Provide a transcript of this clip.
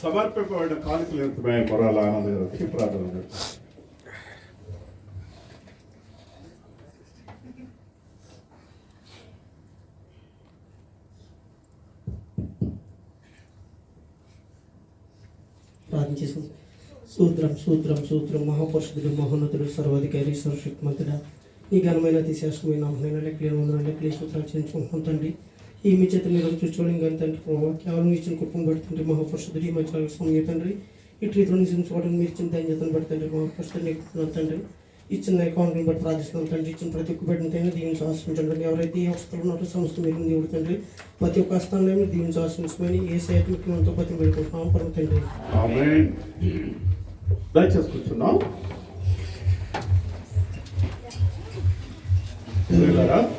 సమర్పింపబడిన కానుకలు ఎంతమే మొరాల ఆనంద వచ్చి ప్రార్థన చేస్తాం. ప్రార్థన చేసుకుంటాం. సూత్రం మహాపురుషుడు మహోన్నతుడు సర్వాధికారి సర్వశక్తిమంతుడా నీ ఘనమైన అతిశాస్త్రమైన నామమైన లెక్కలేని వందనాలు లెక్కలేని సూత్రాలు చెల్లించుకుంటున్నాం తండ్రి. ఈ మీ చేత మీరు చూసుకోవడం కానీ తండ్రి ప్రభావ కేవలం ఇచ్చిన కుటుంబం పెడుతుంటే మహాపురుషుడు ఈ మధ్య సమయం తండ్రి ఇటు రీతిలో చూడండి మీరు ఇచ్చిన ధన్యతను పెడుతుంటే మహాపురుషుడు తండ్రి ఇచ్చిన అకౌంట్ని బట్టి ప్రార్థిస్తున్నాం తండ్రి. ఇచ్చిన ప్రతి ఒక్క పెట్టిన దీవించి ఆశ్రయించండి. ఎవరైతే ఈ అవస్థలు ఉన్నారో సంస్థ మీరు దేవుడు తండ్రి ప్రతి ఒక్క స్థానంలో మీరు దీవించి ఆశ్రయించుకొని ఏ సైట్ ముఖ్యమంతో ప్రతి పెట్టుకుంటున్నాం పరమ తండ్రి. దయచేసి కూర్చున్నాం.